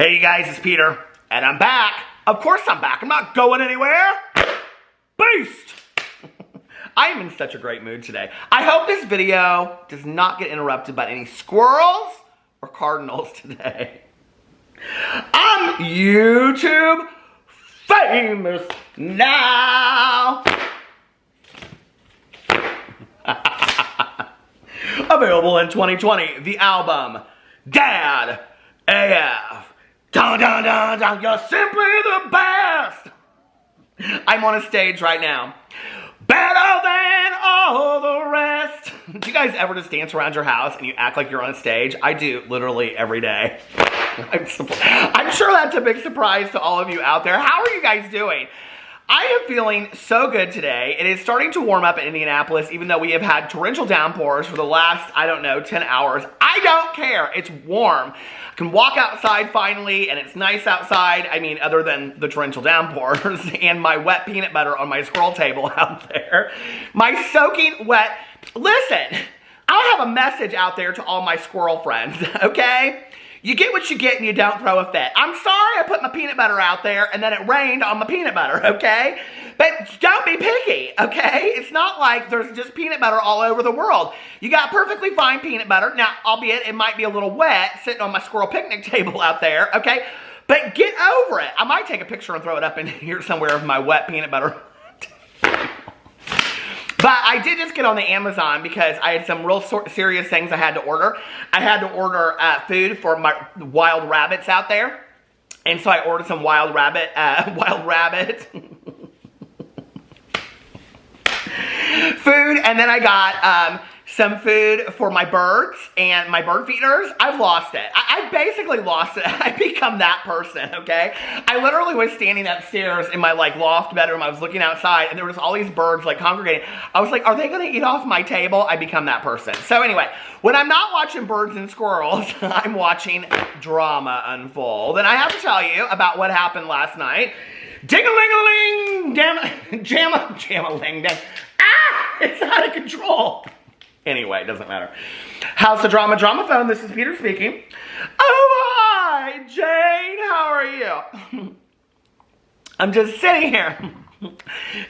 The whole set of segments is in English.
Hey you guys, it's Peter, and I'm back. Of course I'm back. I'm not going anywhere. Beast! I am in such a great mood today. I hope this video does not get interrupted by any squirrels or cardinals today. I'm YouTube famous now. Available in 2020, the album Dad AF. Dun, dun, dun, dun. You're simply the best. I'm on a stage right now. Better than all the rest. Do you guys ever just dance around your house and you act like you're on a stage? I do literally every day. I'm sure that's a big surprise to all of you out there. How are you guys doing? I am feeling so good today. It is starting to warm up in Indianapolis, even though we have had torrential downpours for the last, 10 hours. I don't care. It's warm. I can walk outside finally, and it's nice outside. I mean, other than the torrential downpours and my wet peanut butter on my scroll table out there. My soaking wet... Listen, I'll have a message out there to all my squirrel friends, okay? You get what you get and you don't throw a fit. I'm sorry I put my peanut butter out there and then it rained on my peanut butter, okay? But don't be picky, okay? It's not like there's just peanut butter all over the world. You got perfectly fine peanut butter. Now, albeit it might be a little wet sitting on my squirrel picnic table out there, okay? But get over it. I might take a picture and throw it up in here somewhere of my wet peanut butter. But I did just get on the Amazon because I had some real serious things I had to order. I had to order food for my wild rabbits out there. And so I ordered some wild rabbit food. And then I got some food for my birds and my bird feeders. I've lost it. I basically lost it. I've become that person, okay? I literally was standing upstairs in my loft bedroom. I was looking outside and there was all these birds congregating. I was like, are they gonna eat off my table? I become that person. So anyway, when I'm not watching birds and squirrels, I'm watching drama unfold. And I have to tell you about what happened last night. Ding-a-ling-a-ling, jam-a-ling, ah, it's out of control. Anyway, it doesn't matter. How's the drama phone? This is Peter speaking. Oh, hi, Jane. How are you? I'm just sitting here.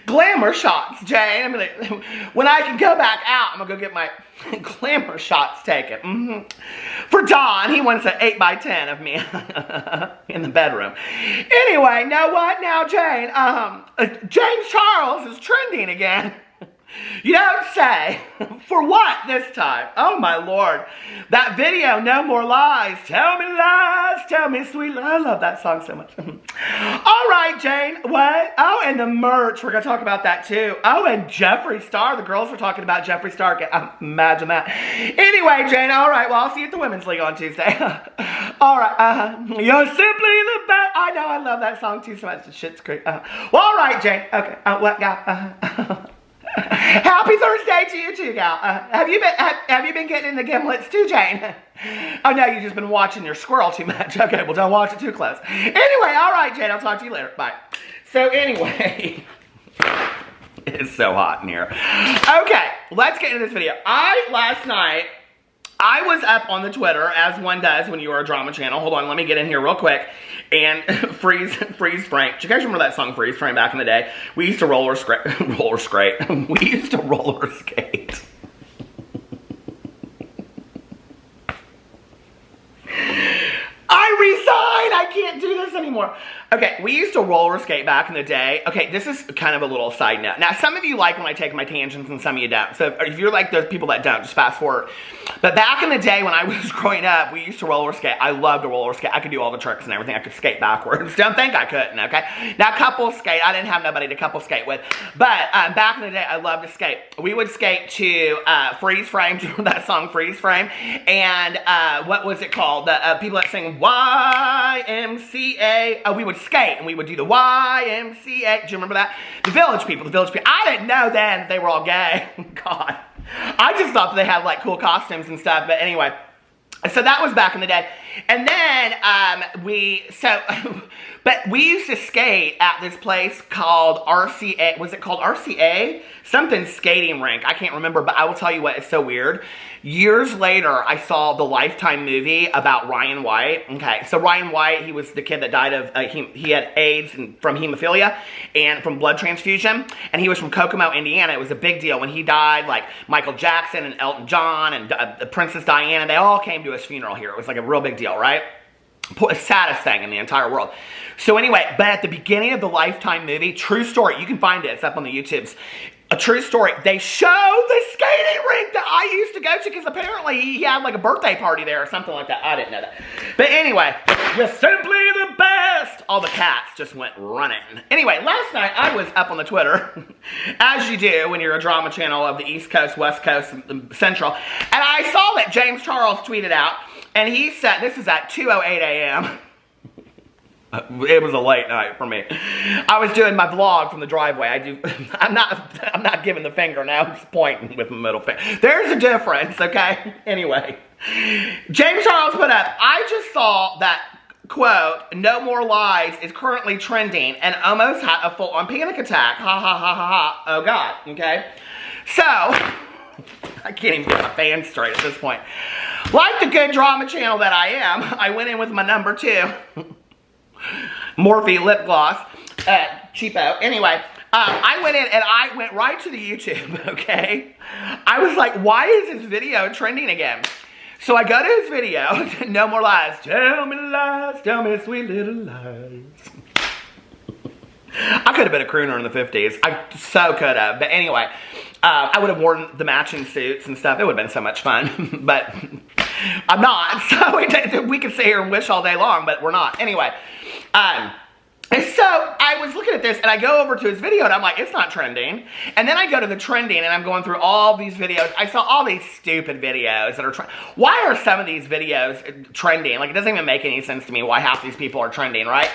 Glamour shots, Jane. I'm gonna, when I can go back out, I'm gonna go get my glamour shots taken. For Don, he wants an 8x10 of me in the bedroom. Anyway, know what now, Jane? James Charles is trending again. You don't say. For what this time? Oh my Lord. That video, No More Lies. Tell me lies, tell me sweet lies. I love that song so much. All right, Jane. What? Oh, and the merch. We're going to talk about that too. Oh, and Jeffree Star. The girls were talking about Jeffree Star. Imagine that. Anyway, Jane. All right. Well, I'll see you at the Women's League on Tuesday. All right. You're simply the best. I know. I love that song too so much. The shit's great. Well, all right, Jane. Okay. What, gal? Happy Thursday to you too, gal. Have you been getting in the gimlets too, Jane? Oh no, you've just been watching your squirrel too much. Okay, well don't watch it too close. Anyway, all right, Jane, I'll talk to you later. Bye. So anyway, it's so hot in here. Okay, let's get into this video. Last night, I was up on the Twitter, as one does when you are a drama channel. Hold on, let me get in here real quick and freeze frame. Do you guys remember that song, Freeze Frame, back in the day? We used to roller skate. We used to roller skate. I resign! I can't do this anymore. Okay, we used to roller skate back in the day. Okay, this is kind of a little side note. Now, some of you like when I take my tangents and some of you don't. So if you're like those people that don't, just fast forward. But back in the day when I was growing up, we used to roller skate. I loved to roller skate. I could do all the tricks and everything. I could skate backwards. Don't think I couldn't, okay? Now, couple skate. I didn't have nobody to couple skate with. But back in the day, I loved to skate. We would skate to Freeze Frame. Do you remember that song, Freeze Frame? And what was it called? The people that sing YMCA. We would skate and we would do the YMCA. Do you remember that? The Village People. I didn't know then they were all gay. God. I just thought that they had cool costumes and stuff. But anyway, so that was back in the day. And then but we used to skate at this place called RCA. Was it called RCA? Something skating rink. I can't remember, but I will tell you what, it's so weird. Years later, I saw the Lifetime movie about Ryan White. Okay, so Ryan White, he was the kid that died of, he had AIDS from hemophilia and from blood transfusion. And he was from Kokomo, Indiana. It was a big deal when he died. Like Michael Jackson and Elton John and Princess Diana, they all came to his funeral here. It was like a real big deal, right? Saddest thing in the entire world. So anyway, but at the beginning of the Lifetime movie, true story, you can find it, it's up on the YouTubes. A true story, they show the skating rink that I used to go to because apparently he had like a birthday party there or something like that. I didn't know that. But anyway, you're simply the best. All the cats just went running. Anyway, last night I was up on the Twitter, as you do when you're a drama channel of the East Coast, West Coast, and Central. And I saw that James Charles tweeted out, and he said, this is at 2:08 a.m. It was a late night for me. I was doing my vlog from the driveway. I'm not giving the finger now. I'm just pointing with my middle finger. There's a difference, okay? Anyway, James Charles put up, I just saw that, quote, "No More Lies" is currently trending and almost had a full-on panic attack. Ha ha ha ha ha. Oh God, okay? So, I can't even get my fan straight at this point. Like the good drama channel that I am, I went in with my number 2. Morphe lip gloss, cheapo. Anyway, I went in and I went right to the YouTube, okay? I was like, why is this video trending again? So I go to his video, "No More Lies." Tell me sweet little lies. I could have been a crooner in the 50s. I so could have. But anyway, I would have worn the matching suits and stuff. It would have been so much fun. But I'm not. So we could sit here and wish all day long, but we're not. Anyway, and so I was looking at this and I go over to his video and I'm like, it's not trending. And then I go to the trending and I'm going through all these videos. I saw all these stupid videos that are trending. Why are some of these videos trending? Like, it doesn't even make any sense to me why half these people are trending, right?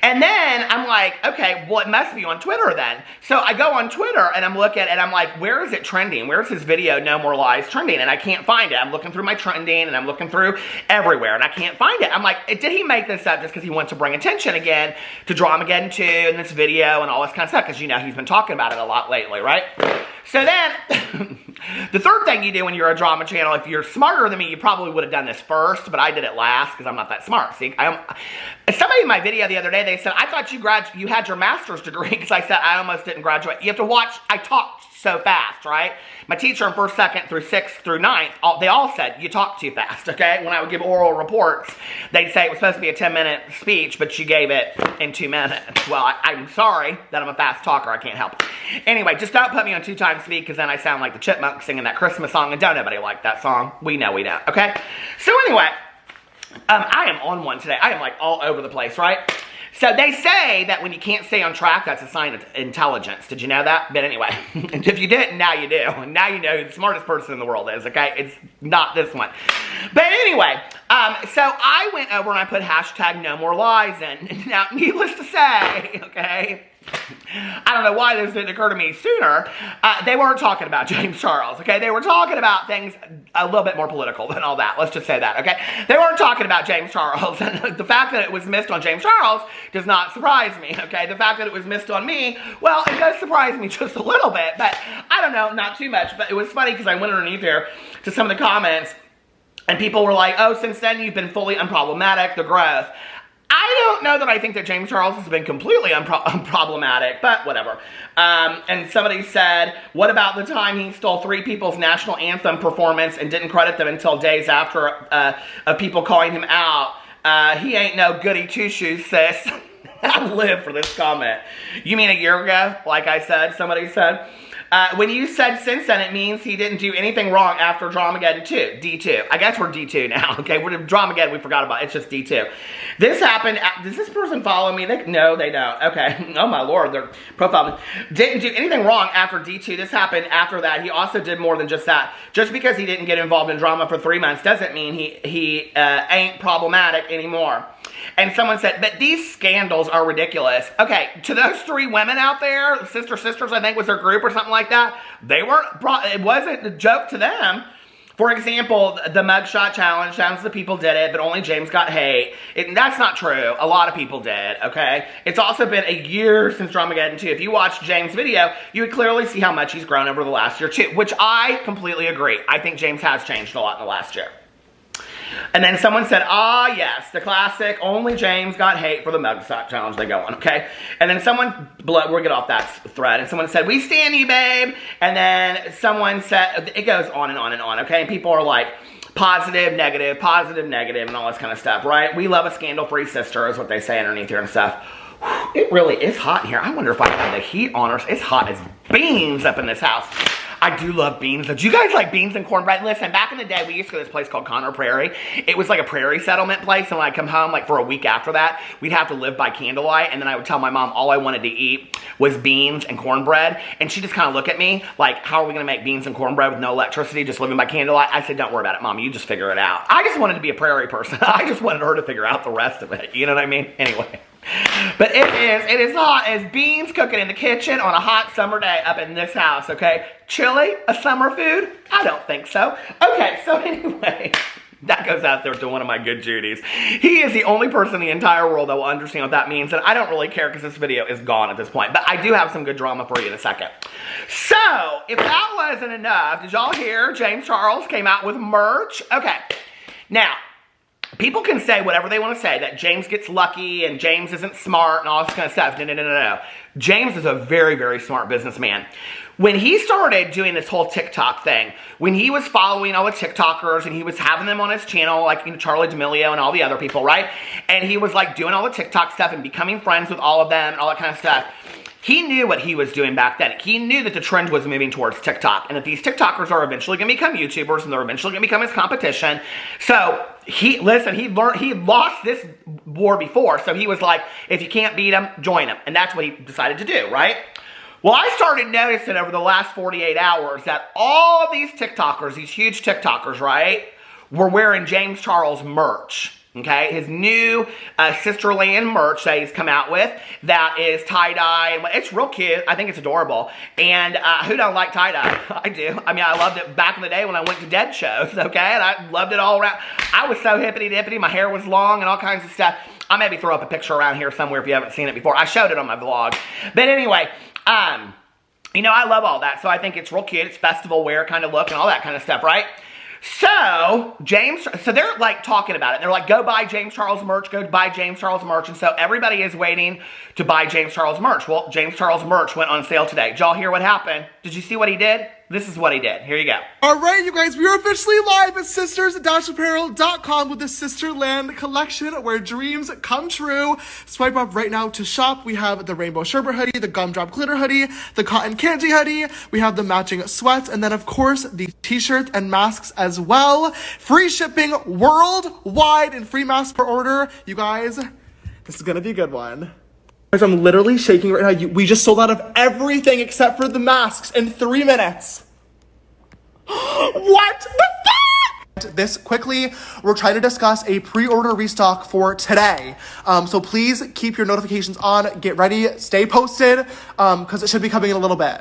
And then I'm like, okay, well, it must be on Twitter then. So I go on Twitter and I'm looking and I'm like, where is it trending? Where's his video, "No More Lies," trending? And I can't find it. I'm looking through my trending and I'm looking through everywhere and I can't find it. I'm like, did he make this up just because he wants to bring attention again to Dramageddon 2 and this video and all this kind of stuff? Because, you know, he's been talking about it a lot lately, right? So then, the third thing you do when you're a drama channel, if you're smarter than me, you probably would have done this first, but I did it last because I'm not that smart. See, somebody in my video the other day, they said, I thought you had your master's degree, because I said I almost didn't graduate. You have to watch, I talked so fast, right? My teacher in 1st, 2nd, through 6th, through 9th, they all said, you talk too fast, okay? When I would give oral reports, they'd say it was supposed to be a 10-minute speech, but you gave it in 2 minutes. Well, I'm sorry that I'm a fast talker. I can't help it. Anyway, just don't put me on 2 times speed, because then I sound like the Chipmunks singing that Christmas song, and don't nobody like that song. We know we don't, okay? So anyway, I am on one today. I am like all over the place, right? So they say that when you can't stay on track, that's a sign of intelligence. Did you know that? But anyway, if you didn't, now you do. And now you know who the smartest person in the world is, okay? It's not this one. But anyway, so I went over and I put hashtag "No More Lies" in. Now, needless to say, okay, I don't know why this didn't occur to me sooner. They weren't talking about James Charles, okay? They were talking about things a little bit more political than all that. Let's just say that, okay? They weren't talking about James Charles. And the fact that it was missed on James Charles does not surprise me, okay? The fact that it was missed on me, well, it does surprise me just a little bit. But I don't know, not too much. But it was funny because I went underneath there to some of the comments. And people were like, oh, since then you've been fully unproblematic, the growth. I don't know that I think that James Charles has been completely unproblematic, but whatever. And somebody said, what about the time he stole 3 people's national anthem performance and didn't credit them until days after of people calling him out? He ain't no goody two-shoes, sis. I live for this comment. You mean a year ago, like I said, somebody said? When you said since then, it means he didn't do anything wrong after Dramageddon 2, D2. I guess we're D2 now, okay? We're Dramageddon, we forgot about it. It's just D2. This happened, does this person follow me? No, they don't. Okay. Oh my Lord, their profile. Didn't do anything wrong after D2. This happened after that. He also did more than just that. Just because he didn't get involved in drama for 3 months doesn't mean he ain't problematic anymore. And someone said, but these scandals are ridiculous. Okay, to those 3 women out there, Sisters, I think was their group or something like that, they weren't, it wasn't a joke to them. For example, the mugshot challenge, thousands of people did it, but only James got hate. That's not true. A lot of people did, okay? It's also been a year since Dramageddon 2. If you watched James' video, you would clearly see how much he's grown over the last year too, which I completely agree. I think James has changed a lot in the last year. And then someone said, ah, yes, the classic, only James got hate for the mugshot challenge they go on, okay? And then someone, we'll get off that thread, and someone said, we stand you, babe. And then someone said, it goes on and on and on, okay? And people are like, positive, negative, and all this kind of stuff, right? We love a scandal-free sister is what they say underneath here and stuff. It really is hot in here. I wonder if I have the heat on or it's hot as beans up in this house. I do love beans. Do you guys like beans and cornbread? Listen, back in the day, we used to go to this place called Conner Prairie. It was like a prairie settlement place, and when I'd come home, like for a week after that, we'd have to live by candlelight, and then I would tell my mom all I wanted to eat was beans and cornbread, and she'd just kind of look at me like, how are we going to make beans and cornbread with no electricity, just living by candlelight? I said, don't worry about it, Mom. You just figure it out. I just wanted to be a prairie person. I just wanted her to figure out the rest of it. You know what I mean? Anyway. But it is hot as beans cooking in the kitchen on a hot summer day up in this house, okay? Chili, a summer food? I don't think so. Okay, so anyway, that goes out there to one of my good Judys. He is the only person in the entire world that will understand what that means, and I don't really care because this video is gone at this point, but I do have some good drama for you in a second. So, if that wasn't enough, did y'all hear James Charles came out with merch? Okay, now, people can say whatever they want to say, that James gets lucky and James isn't smart and all this kind of stuff. No. James is a very, very smart businessman. When he started doing this whole TikTok thing, when he was following all the TikTokers and he was having them on his channel, like, you know, Charlie D'Amelio and all the other people, right? And he was like doing all the TikTok stuff and becoming friends with all of them and all that kind of stuff. He knew what he was doing back then. He knew that the trend was moving towards TikTok and that these TikTokers are eventually going to become YouTubers and they're eventually going to become his competition. So, he lost this war before. So he was like, if you can't beat him, join him. And that's what he decided to do, right? Well, I started noticing over the last 48 hours that all of these TikTokers, these huge TikTokers, right, were wearing James Charles merch. Okay, his new Sisterland merch that he's come out with that is tie-dye, and it's real cute. I think it's adorable. And who don't like tie-dye? I do. I mean, I loved it back in the day when I went to Dead shows, okay? And I loved it all around. I was so hippity-dippity. My hair was long and all kinds of stuff. I'll maybe throw up a picture around here somewhere if you haven't seen it before. I showed it on my vlog. But anyway, you know, I love all that. So I think it's real cute. It's festival wear kind of look and all that kind of stuff, right? So, they're like talking about it. They're like, go buy James Charles merch, go buy James Charles merch. And so everybody is waiting to buy James Charles merch. Well, James Charles merch went on sale today. Did y'all hear what happened? Did you see what he did? This is what he did. Here you go. All right, you guys, we are officially live at sisters-apparel.com with the Sisterland collection where dreams come true. Swipe up right now to shop. We have the rainbow sherbet hoodie, the gumdrop glitter hoodie, the cotton candy hoodie. We have the matching sweats, and then, of course, the t-shirts and masks as well. Free shipping worldwide and free masks per order. You guys, this is going to be a good one. I'm literally shaking right now. We just sold out of everything except for the masks in 3 minutes. What the fuck? This quickly, we're trying to discuss a pre-order restock for today. So please keep your notifications on. Get ready. Stay posted because it should be coming in a little bit.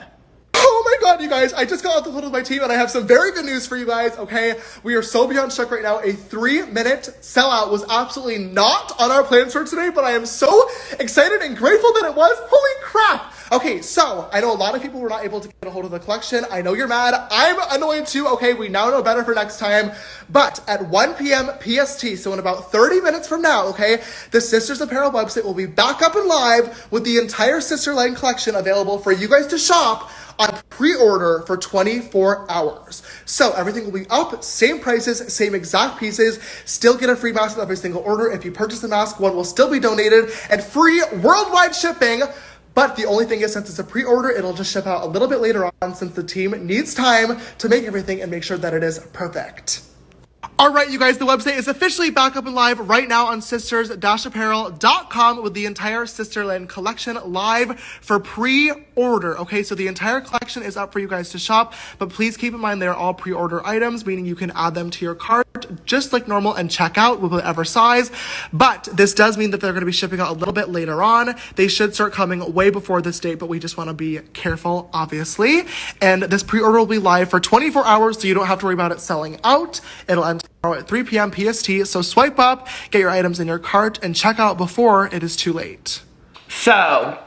Oh my god, you guys, I just got off the phone with my team and I have some very good news for you guys, okay? We are so beyond shook right now. A 3-minute sellout was absolutely not on our plans for today, but I am so excited and grateful that it was. Holy crap. Okay, so I know a lot of people were not able to get a hold of the collection. I know you're mad. I'm annoyed too. Okay, we now know better for next time. But at 1 p.m. PST, so in about 30 minutes from now, okay, the Sisters Apparel website will be back up and live with the entire Sisterland collection available for you guys to shop on pre-order for 24 hours. So everything will be up, same prices, same exact pieces, still get a free mask with every single order. If you purchase the mask, one will still be donated, and free worldwide shipping. But the only thing is, since it's a pre-order, it'll just ship out a little bit later on since the team needs time to make everything and make sure that it is perfect. All right, you guys, the website is officially back up and live right now on sisters-apparel.com with the entire Sisterland collection live for pre-order. Okay, so the entire collection is up for you guys to shop, but please keep in mind they're all pre-order items, meaning you can add them to your cart just like normal and check out with whatever size. But this does mean that they're going to be shipping out a little bit later on. They should start coming way before this date, but we just want to be careful, obviously. And this pre-order will be live for 24 hours, so you don't have to worry about it selling out. It'll end tomorrow at 3 p.m. PST, so swipe up, get your items in your cart, and check out before it is too late. So,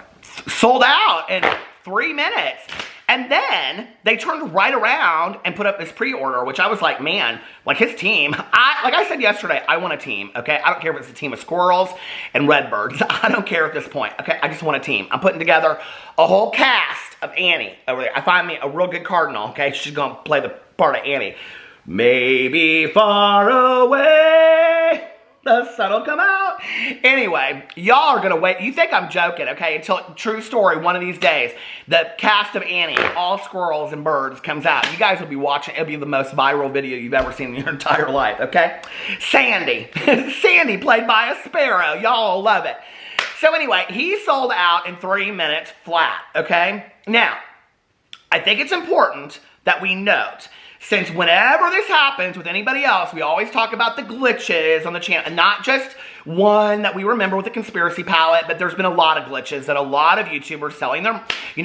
sold out in 3 minutes. And then they turned right around and put up this pre-order, which I was like, man, like his team, like I said yesterday, I want a team, okay? I don't care if it's a team of squirrels and redbirds. I don't care at this point, okay? I just want a team. I'm putting together a whole cast of Annie over there. I find me a real good cardinal, okay? She's gonna play the part of Annie. Maybe far away, the sun will come out. Anyway, y'all are gonna wait. You think I'm joking, okay? Until, true story, one of these days, the cast of Annie, all squirrels and birds, comes out. You guys will be watching. It'll be the most viral video you've ever seen in your entire life, okay? Sandy. Sandy played by a sparrow. Y'all will love it. So anyway, he sold out in 3 minutes flat, okay? Now, I think it's important that we note, since whenever this happens with anybody else, we always talk about the glitches on the channel, and not just one that we remember with the conspiracy palette, but there's been a lot of glitches that a lot of YouTubers selling their,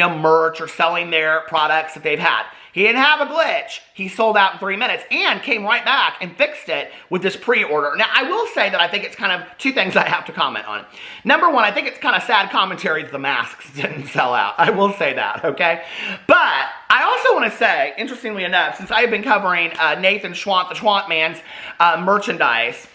merch or selling their products that they've had. He didn't have a glitch. He sold out in 3 minutes and came right back and fixed it with this pre-order. Now, I will say that I think it's kind of two things I have to comment on. Number one, I think it's kind of sad commentary that the masks didn't sell out. I will say that, okay? But I also want to say, interestingly enough, since I've been covering Nathan Schwant, the Schwant Man's merchandise,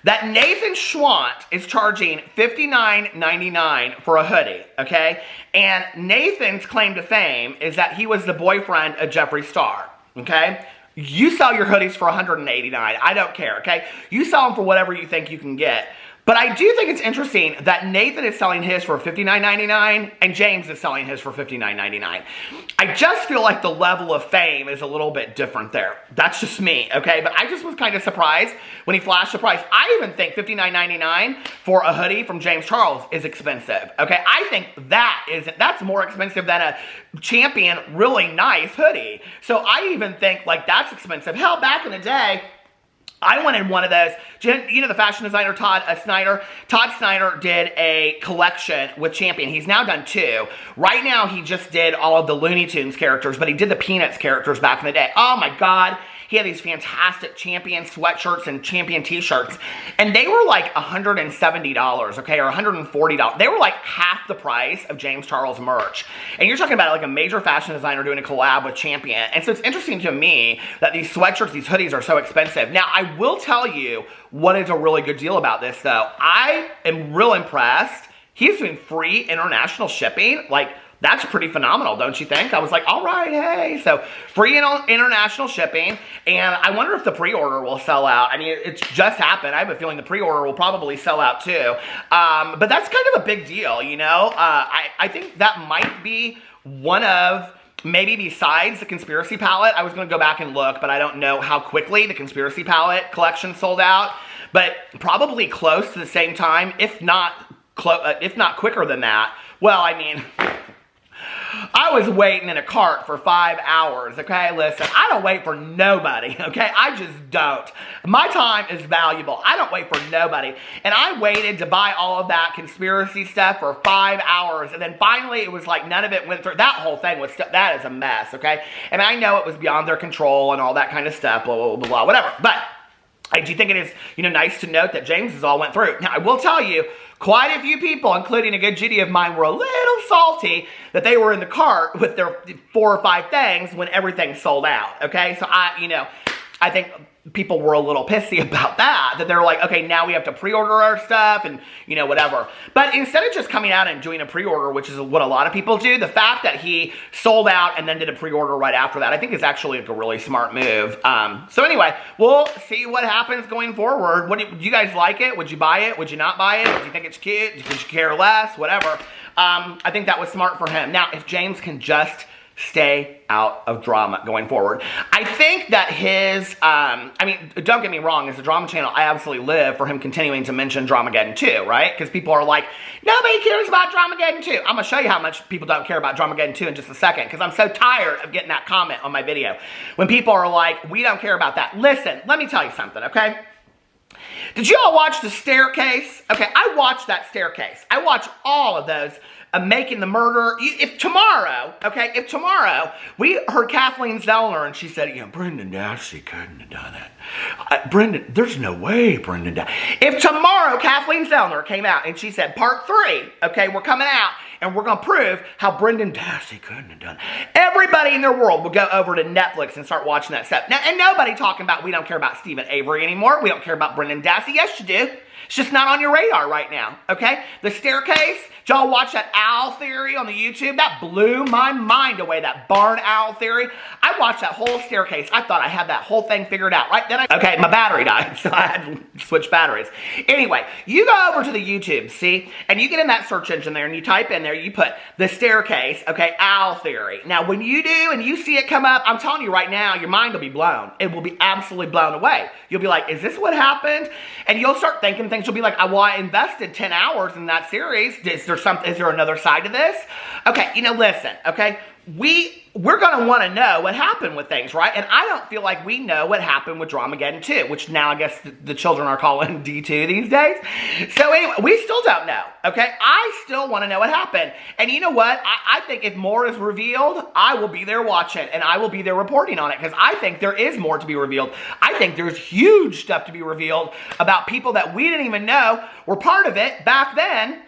that Nathan Schwant is charging $59.99 for a hoodie, okay? And Nathan's claim to fame is that he was the boyfriend of Jeffree Star, okay? You sell your hoodies for $189. I don't care, okay? You sell them for whatever you think you can get. But I do think it's interesting that Nathan is selling his for $59.99 and James is selling his for $59.99. I just feel like the level of fame is a little bit different there. That's just me, okay? But I just was kind of surprised when he flashed the price. I even think $59.99 for a hoodie from James Charles is expensive, okay? I think that's more expensive than a Champion really nice hoodie. So I even think like that's expensive. Hell, back in the day, I wanted one of those. You know the fashion designer Todd Snyder? Todd Snyder did a collection with Champion. He's now done 2. Right now, he just did all of the Looney Tunes characters, but he did the Peanuts characters back in the day. Oh my God. He had these fantastic Champion sweatshirts and Champion t-shirts. And they were like $170, okay, or $140. They were like half the price of James Charles merch. And you're talking about like a major fashion designer doing a collab with Champion. And so it's interesting to me that these sweatshirts, these hoodies are so expensive. Now, I will tell you what is a really good deal about this, though. I am real impressed. He's doing free international shipping. Like, that's pretty phenomenal, don't you think? I was like, all right, hey. So, free international shipping. And I wonder if the pre-order will sell out. I mean, it's just happened. I have a feeling the pre-order will probably sell out too. But that's kind of a big deal, you know? I think that might be one of, maybe besides the Conspiracy Palette. I was going to go back and look, but I don't know how quickly the Conspiracy Palette collection sold out. But probably close to the same time, if not quicker than that. Well, I mean, I was waiting in a cart for 5 hours, okay? Listen, I don't wait for nobody, okay? I just don't. My time is valuable. I don't wait for nobody. And I waited to buy all of that conspiracy stuff for 5 hours, and then finally it was like none of it went through. That whole thing was, that is a mess, okay? And I know it was beyond their control and all that kind of stuff, blah, blah, blah, blah, whatever. But I do think it is, nice to note that James's all went through. Now, I will tell you, quite a few people, including a good GD of mine, were a little salty that they were in the cart with their 4 or 5 things when everything sold out, okay? So, I think people were a little pissy about that they're like, okay, now we have to pre-order our stuff and, whatever. But instead of just coming out and doing a pre-order, which is what a lot of people do, the fact that he sold out and then did a pre-order right after that, I think is actually like a really smart move. So anyway, we'll see what happens going forward. Do you guys like it? Would you buy it? Would you not buy it? Do you think it's cute? Would you care less? Whatever. I think that was smart for him. Now, if James can just stay out of drama going forward. I think that his, I mean, don't get me wrong, as a drama channel, I absolutely live for him continuing to mention Dramageddon 2, right? Because people are like, nobody cares about Dramageddon 2. I'm going to show you how much people don't care about Dramageddon 2 in just a second, because I'm so tired of getting that comment on my video. When people are like, we don't care about that. Listen, let me tell you something, okay? Did you all watch The Staircase? Okay, I watched that Staircase. I watch all of those. Making the murder. If tomorrow we heard Kathleen Zellner and she said, you know, Brendan Dassey couldn't have done it. Brendan, there's no way Brendan Dassey. If tomorrow Kathleen Zellner came out and she said, part 3, okay, we're coming out and we're going to prove how Brendan Dassey couldn't have done it. Everybody in their world will go over to Netflix and start watching that stuff. Now, and nobody talking about, we don't care about Stephen Avery anymore. We don't care about Brendan Dassey. Yes, you do. It's just not on your radar right now, okay? The Staircase, did y'all watch that owl theory on the YouTube? That blew my mind away, that barn owl theory. I watched that whole Staircase. I thought I had that whole thing figured out, right? Then okay, my battery died, so I had to switch batteries. Anyway, you go over to the YouTube, see? And you get in that search engine there, and you type in there, you put The Staircase, okay, owl theory. Now, when you do, and you see it come up, I'm telling you right now, your mind will be blown. It will be absolutely blown away. You'll be like, is this what happened? And you'll start thinking things. You'll be like, well, I invested 10 hours in that series. Is there another side to this? Okay, you know, listen, okay? We're going to want to know what happened with things, right? And I don't feel like we know what happened with Dramageddon 2, which now I guess the children are calling D2 these days. So anyway, we still don't know, okay? I still want to know what happened. And you know what? I think if more is revealed, I will be there watching, and I will be there reporting on it, because I think there is more to be revealed. I think there's huge stuff to be revealed about people that we didn't even know were part of it back then.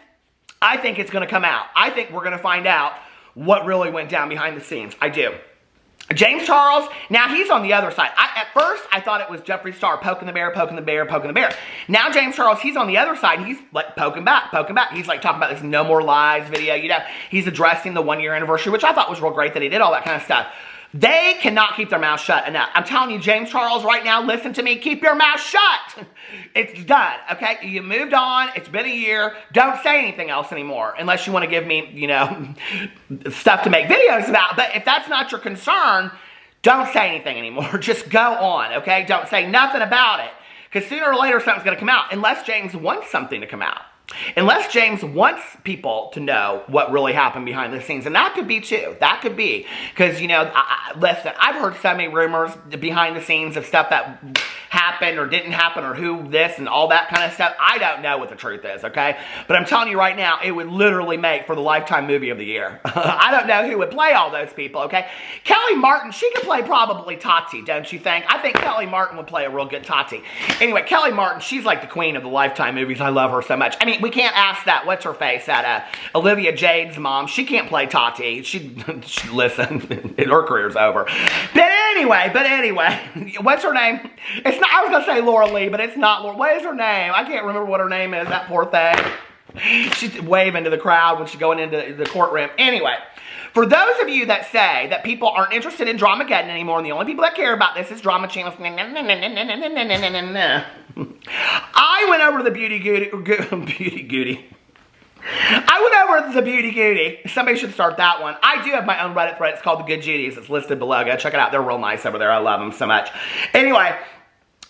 I think it's going to come out. I think we're going to find out what really went down behind the scenes. I do. James Charles, now he's on the other side. At first, I thought it was Jeffree Star poking the bear, poking the bear, poking the bear. Now James Charles, he's on the other side. And he's like poking back, poking back. He's like talking about this No More Lies video. You know, he's addressing the 1-year anniversary, which I thought was real great that he did all that kind of stuff. They cannot keep their mouth shut enough. I'm telling you, James Charles, right now, listen to me. Keep your mouth shut. It's done, okay? You moved on. It's been a year. Don't say anything else anymore unless you want to give me, you know, stuff to make videos about. But if that's not your concern, don't say anything anymore. Just go on, okay? Don't say nothing about it, because sooner or later something's going to come out, unless James wants something to come out. Unless James wants people to know what really happened behind the scenes. And that could be too. That could be. Because, you know, listen, I've heard so many rumors behind the scenes of stuff that happened or didn't happen or who this and all that kind of stuff. I don't know what the truth is, okay? But I'm telling you right now, it would literally make for the Lifetime Movie of the Year. I don't know who would play all those people, okay? Kelly Martin, she could play probably Tati, don't you think? I think Kelly Martin would play a real good Tati. Anyway, Kelly Martin, she's like the queen of the Lifetime movies. I love her so much. I mean, we can't ask that, what's her face, that Olivia Jade's mom. She can't play Tati. She listen, her career's over. But anyway, what's her name? It's not, I was going to say Laura Lee, but it's not Laura. What is her name? I can't remember what her name is, that poor thing. She's waving to the crowd when she's going into the courtroom. Anyway, for those of you that say that people aren't interested in Dramageddon anymore, and the only people that care about this is drama channels, I went over to the Beauty Goody. I went over to the Beauty Goody. Somebody should start that one. I do have my own Reddit thread. It's called The Good Judies. It's listed below. Go check it out. They're real nice over there. I love them so much. Anyway,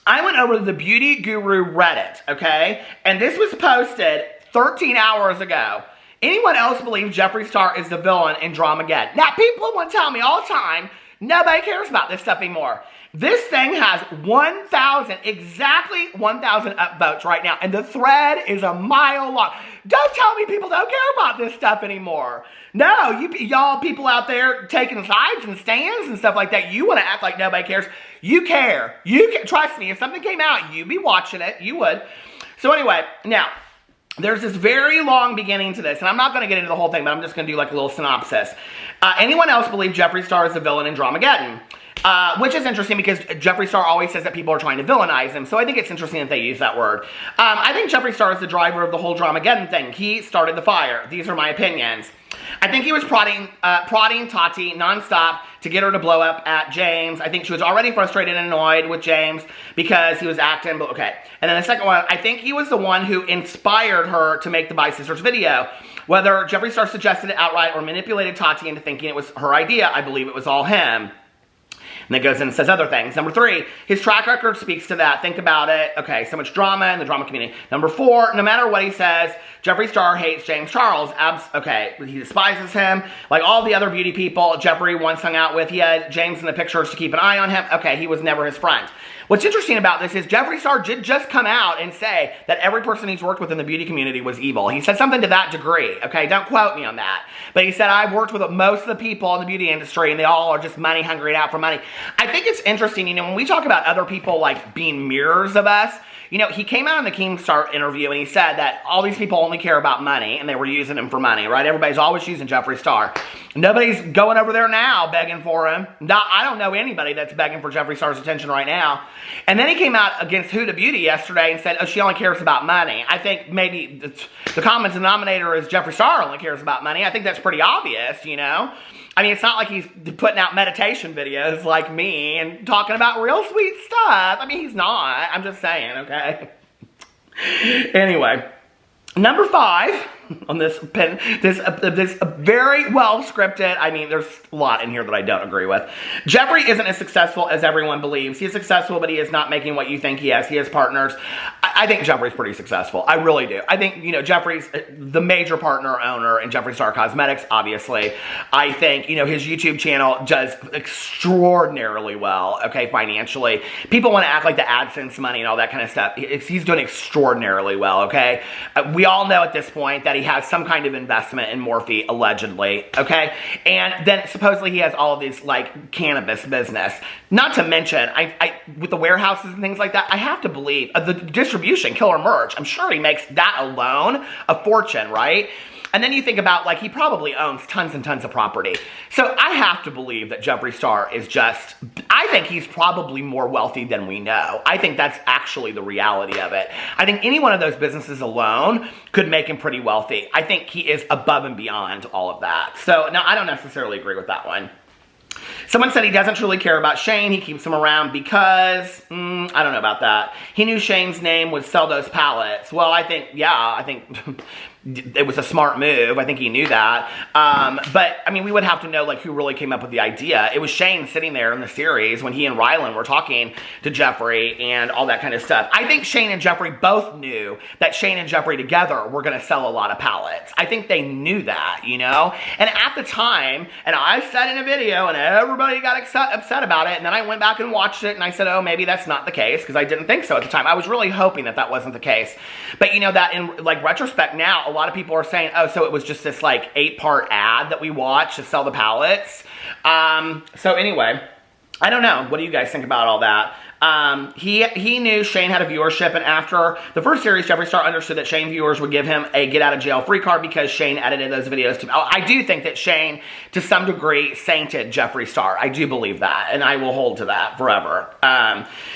I went over to the Beauty Guru Reddit, okay? And this was posted 13 hours ago. Anyone else believe Jeffree Star is the villain in Dramageddon? Now, people want to tell me all the time, nobody cares about this stuff anymore. This thing has 1,000, exactly 1,000 upvotes right now. And the thread is a mile long. Don't tell me people don't care about this stuff anymore. No, y'all people out there taking sides and stands and stuff like that, you want to act like nobody cares. You care. Trust me, if something came out, you'd be watching it. You would. So anyway, now, there's this very long beginning to this, and I'm not going to get into the whole thing, but I'm just going to do like a little synopsis. Anyone else believe Jeffree Star is the villain in Dramageddon? Which is interesting because Jeffree Star always says that people are trying to villainize him, so I think it's interesting that they use that word. I think Jeffree Star is the driver of the whole Dramageddon thing. He started the fire. These are my opinions. I think he was prodding Tati nonstop to get her to blow up at James. I think she was already frustrated and annoyed with James because he was acting, but okay. And then the second one, I think he was the one who inspired her to make the Bye Sisters video. Whether Jeffree Star suggested it outright or manipulated Tati into thinking it was her idea, I believe it was all him. And then goes in and says other things. Number 3, his track record speaks to that. Think about it. Okay, so much drama in the drama community. Number 4, no matter what he says, Jeffree Star hates James Charles. Okay, he despises him. Like all the other beauty people Jeffree once hung out with, he had James in the pictures to keep an eye on him. Okay, he was never his friend. What's interesting about this is Jeffree Star did just come out and say that every person he's worked with in the beauty community was evil. He said something to that degree, okay? Don't quote me on that. But he said, I've worked with most of the people in the beauty industry and they all are just money hungry and out for money. I think it's interesting, you know, when we talk about other people like being mirrors of us, you know, he came out in the Keemstar interview and he said that all these people only care about money and they were using him for money, right? Everybody's always using Jeffree Star. Nobody's going over there now begging for him. I don't know anybody that's begging for Jeffree Star's attention right now. And then he came out against Huda Beauty yesterday and said, oh, she only cares about money. I think maybe the common denominator is Jeffree Star only cares about money. I think that's pretty obvious, you know? I mean, it's not like he's putting out meditation videos like me and talking about real sweet stuff. I mean, he's not. I'm just saying, okay? Anyway, number 5 on this very well scripted, I mean, there's a lot in here that I don't agree with. Jeffree isn't as successful as everyone believes. He is successful, but he is not making what you think he is. He has partners. I think Jeffree's pretty successful. I really do. I think, you know, Jeffree's the major partner owner in Jeffree Star Cosmetics, obviously. I think, you know, his YouTube channel does extraordinarily well, okay, financially. People want to act like the AdSense money and all that kind of stuff. He's doing extraordinarily well, okay? We all know at this point that he has some kind of investment in Morphe, allegedly, okay? And then supposedly he has all of these, like, cannabis business. Not to mention, with the warehouses and things like that, I have to believe, the distribution, killer merch, I'm sure he makes that alone a fortune, right? And then you think about, like, he probably owns tons and tons of property. So I have to believe that Jeffree Star is just, I think he's probably more wealthy than we know. I think that's actually the reality of it. I think any one of those businesses alone could make him pretty wealthy. I think he is above and beyond all of that. So, no, I don't necessarily agree with that one. Someone said he doesn't truly care about Shane. He keeps him around because, I don't know about that. He knew Shane's name would sell those palettes. Well, I think, yeah, I think it was a smart move. I think he knew that. But, I mean, we would have to know, like, who really came up with the idea. It was Shane sitting there in the series when he and Rylan were talking to Jeffree and all that kind of stuff. I think Shane and Jeffree both knew that Shane and Jeffree together were going to sell a lot of palettes. I think they knew that, you know? And at the time, and I said in a video, and everybody got upset about it, and then I went back and watched it, and I said, oh, maybe that's not the case, because I didn't think so at the time. I was really hoping that that wasn't the case. But, you know, that in, like, retrospect now, a lot of people are saying, oh, so it was just this, like, 8-part ad that we watched to sell the palettes. So anyway, I don't know. What do you guys think about all that? He knew Shane had a viewership, and after the first series, Jeffree Star understood that Shane viewers would give him a get-out-of-jail-free card because Shane edited those videos to... I do think that Shane, to some degree, sainted Jeffree Star. I do believe that, and I will hold to that forever.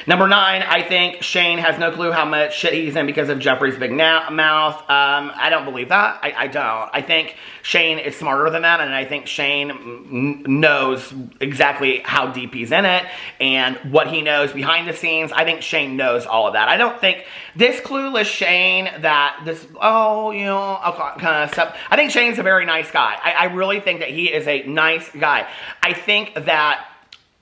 Number 9, I think Shane has no clue how much shit he's in because of Jeffree's big mouth. I don't believe that. I don't. I think Shane is smarter than that, and I think Shane knows exactly how deep he's in it and what he knows behind the scenes. I think Shane knows all of that. I don't think this clueless Shane that this, oh, you know, kind of stuff. I think Shane's a very nice guy. I really think that he is a nice guy. I think that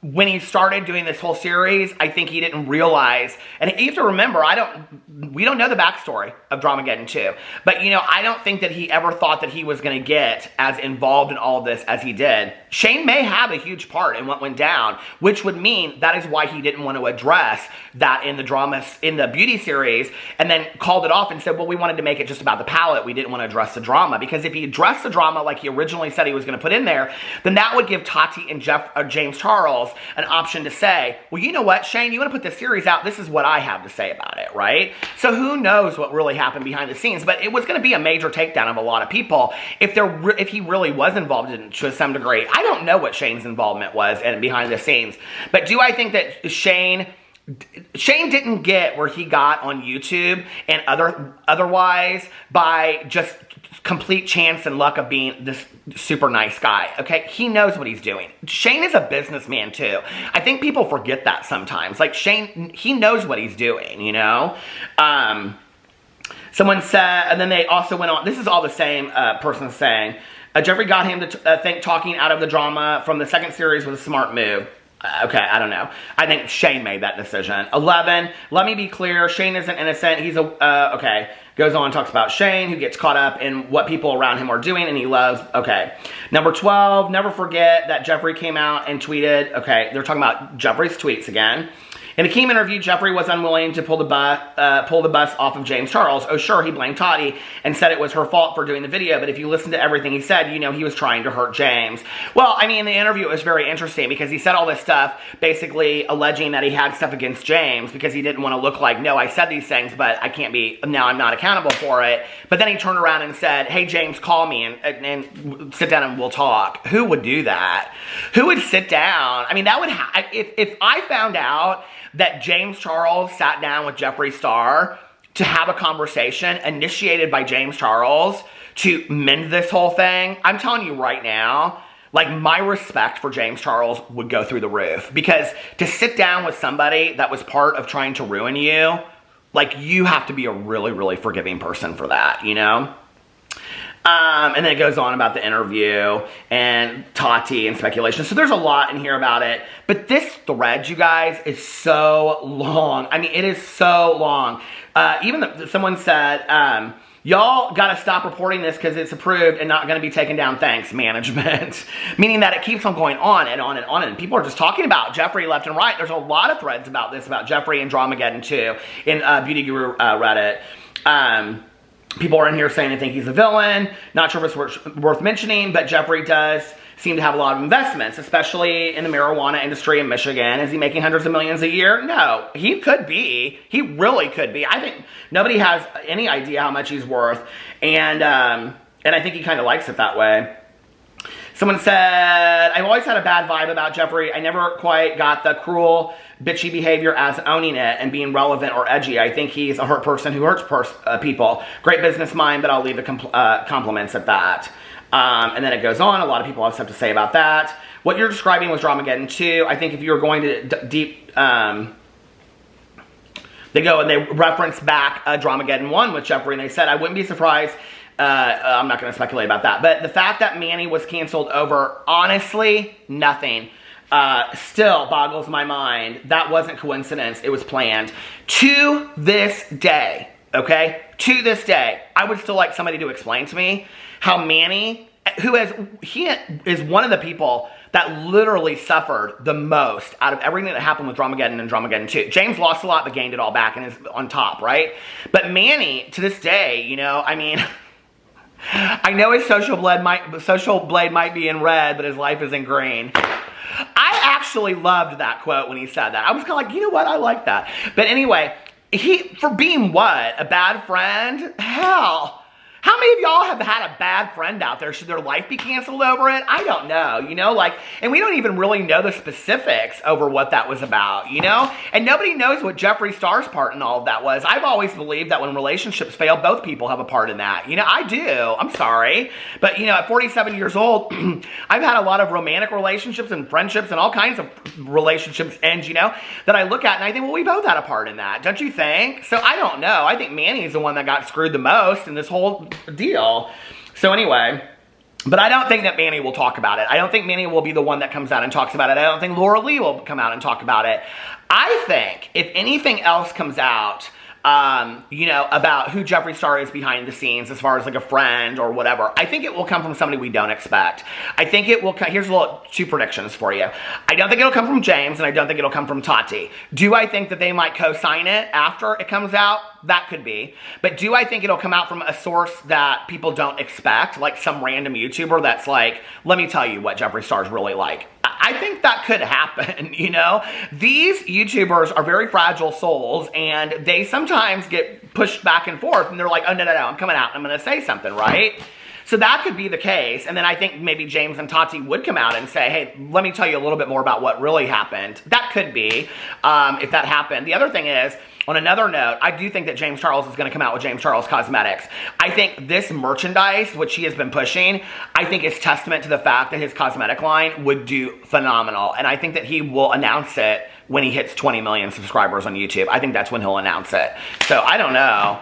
when he started doing this whole series, I think he didn't realize, and you have to remember, we don't know the backstory of Dramageddon 2, but, you know, I don't think that he ever thought that he was going to get as involved in all of this as he did. Shane may have a huge part in what went down, which would mean that is why he didn't want to address that in the drama, in the beauty series, and then called it off and said, well, we wanted to make it just about the palette. We didn't want to address the drama, because if he addressed the drama like he originally said he was going to put in there, then that would give Tati and James Charles an option to say, well, you know what, Shane, you want to put this series out? This is what I have to say about it, right? So who knows what really happened behind the scenes, but it was going to be a major takedown of a lot of people if he really was involved in it to some degree. I don't know what Shane's involvement was and behind the scenes, but do I think that Shane didn't get where he got on YouTube and otherwise by just complete chance and luck of being this super nice guy, okay? He knows what he's doing. Shane is a businessman too. I think people forget that sometimes. Like Shane, he knows what he's doing, you know? Someone said, and then they also went on, this is all the same person saying, Jeffree got him to think talking out of the drama from the second series was a smart move. Okay, I don't know. I think Shane made that decision. 11, let me be clear, Shane isn't innocent. He's okay. Goes on, talks about Shane, who gets caught up in what people around him are doing, and he loves, okay. Number 12, never forget that Jeffree came out and tweeted, okay, they're talking about Jeffree's tweets again. In a Keem interview, Jeffree was unwilling to pull the bus off of James Charles. Oh, sure, he blamed Tati and said it was her fault for doing the video, but if you listen to everything he said, you know he was trying to hurt James. Well, I mean, in the interview, it was very interesting because he said all this stuff, basically alleging that he had stuff against James because he didn't want to look like, no, I said these things, but I can't be, now I'm not accountable for it. But then he turned around and said, hey, James, call me and sit down and we'll talk. Who would do that? Who would sit down? I mean, that would, if I found out that James Charles sat down with Jeffree Star to have a conversation initiated by James Charles to mend this whole thing, I'm telling you right now, like my respect for James Charles would go through the roof. Because to sit down with somebody that was part of trying to ruin you, like you have to be a really, really forgiving person for that, you know? And then it goes on about the interview and Tati and speculation. So there's a lot in here about it. But this thread, you guys, is so long. I mean, it is so long. Someone said, y'all got to stop reporting this because it's approved and not going to be taken down. Thanks, management. Meaning that it keeps on going on and on and on. And people are just talking about Jeffree left and right. There's a lot of threads about this, about Jeffree and Dramageddon too, in Beauty Guru Reddit. People are in here saying they think he's a villain. Not sure if it's worth mentioning, but Jeffree does seem to have a lot of investments, especially in the marijuana industry in Michigan. Is he making hundreds of millions a year? No, he could be. He really could be. I think nobody has any idea how much he's worth, and I think he kind of likes it that way. Someone said, I've always had a bad vibe about Jeffree. I never quite got the cruel, bitchy behavior as owning it and being relevant or edgy. I think he's a hurt person who hurts people. Great business mind, but I'll leave the compliments at that. And then it goes on. A lot of people have stuff to say about that. What you're describing was Dramageddon 2. I think if you were going to deep... they go and they reference back Dramageddon 1 with Jeffree, and they said, I wouldn't be surprised... I'm not going to speculate about that. But the fact that Manny was canceled over, honestly, nothing. Still boggles my mind. That wasn't coincidence. It was planned. To this day, okay? To this day, I would still like somebody to explain to me how Manny, he is one of the people that literally suffered the most out of everything that happened with Dramageddon and Dramageddon 2. James lost a lot, but gained it all back and is on top, right? But Manny, to this day, you know, I mean... I know his social blade might be in red, but his life is in green. I actually loved that quote when he said that. I was kind of like, you know what? I like that. But anyway, for being what? A bad friend? Hell. How many of y'all have had a bad friend out there? Should their life be canceled over it? I don't know, you know, like, and we don't even really know the specifics over what that was about, you know? And nobody knows what Jeffree Star's part in all of that was. I've always believed that when relationships fail, both people have a part in that. You know, I do. I'm sorry. But, you know, at 47 years old, I've had a lot of romantic relationships and friendships and all kinds of relationships end, you know, that I look at and I think, well, we both had a part in that. Don't you think? So I don't know. I think Manny's the one that got screwed the most in this whole deal. So anyway, but I don't think that Manny will talk about it. I don't think Manny will be the one that comes out and talks about it. I don't think Laura Lee will come out and talk about it. I think if anything else comes out, you know, about who Jeffree Star is behind the scenes as far as like a friend or whatever, I think it will come from somebody we don't expect. I think it will come, here's two predictions for you. I don't think it'll come from James, and I don't think it'll come from Tati. Do I think that they might co-sign it after it comes out? That could be. But do I think it'll come out from a source that people don't expect, like some random YouTuber that's like, let me tell you what Jeffree Star's really like? I think that could happen, you know? These YouTubers are very fragile souls, and they sometimes get pushed back and forth, and they're like, oh, no, I'm coming out, I'm going to say something, right? So that could be the case, and then I think maybe James and Tati would come out and say, hey, let me tell you a little bit more about what really happened. That could be, if that happened. The other thing is, on another note, I do think that James Charles is going to come out with James Charles Cosmetics. I think this merchandise, which he has been pushing, I think is testament to the fact that his cosmetic line would do phenomenal. And I think that he will announce it when he hits 20 million subscribers on YouTube. I think that's when he'll announce it. So I don't know.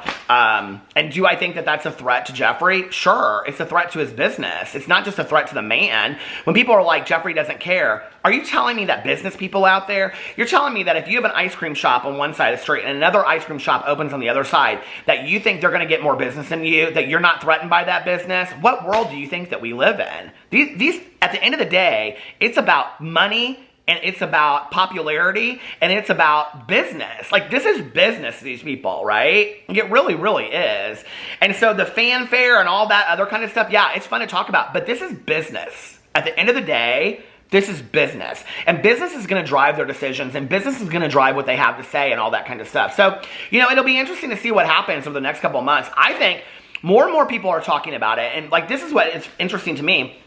And do I think that that's a threat to Jeffree? Sure, it's a threat to his business. It's not just a threat to the man. When people are like, Jeffree doesn't care, are you telling me that business people out there, you're telling me that if you have an ice cream shop on one side of the street and another ice cream shop opens on the other side, that you think they're going to get more business than you, that you're not threatened by that business? What world do you think that we live in? These at the end of the day, it's about money, and it's about popularity, and it's about business. Like, this is business to these people, right? It really, really is. And so the fanfare and all that other kind of stuff, yeah, it's fun to talk about, but this is business. At the end of the day, this is business. And business is going to drive their decisions, and business is going to drive what they have to say and all that kind of stuff. So, you know, it'll be interesting to see what happens over the next couple of months. I think more and more people are talking about it, and like, this is what is interesting to me,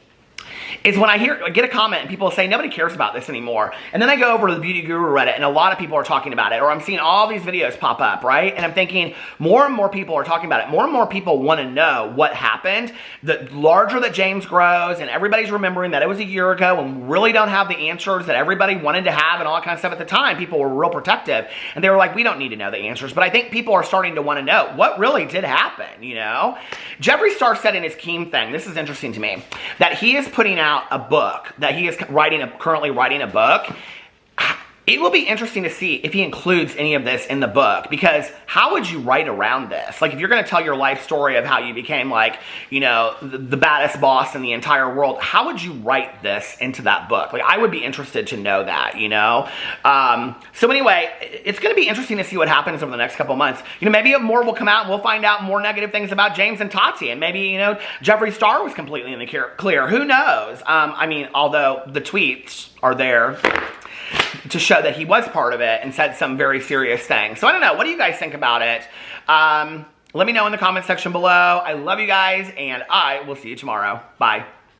is when I get a comment and people say, nobody cares about this anymore. And then I go over to the Beauty Guru Reddit and a lot of people are talking about it, or I'm seeing all these videos pop up, right? And I'm thinking more and more people are talking about it. More and more people want to know what happened. The larger that James grows, and everybody's remembering that it was a year ago and we really don't have the answers that everybody wanted to have and all that kind of stuff. At the time, people were real protective and they were like, we don't need to know the answers. But I think people are starting to want to know what really did happen, you know? Jeffree Star said in his Keem thing, this is interesting to me, that he is putting out a book, that he is currently writing a book. It will be interesting to see if he includes any of this in the book, because how would you write around this? Like, if you're going to tell your life story of how you became, like, you know, the baddest boss in the entire world, how would you write this into that book? Like, I would be interested to know that, you know? So anyway, it's going to be interesting to see what happens over the next couple months. You know, maybe more will come out and we'll find out more negative things about James and Tati, and maybe, you know, Jeffree Star was completely in the clear. Who knows? I mean, although the tweets are there to show that he was part of it and said some very serious things. So I don't know. What do you guys think about it? Let me know in the comment section below. I love you guys, and I will see you tomorrow. Bye.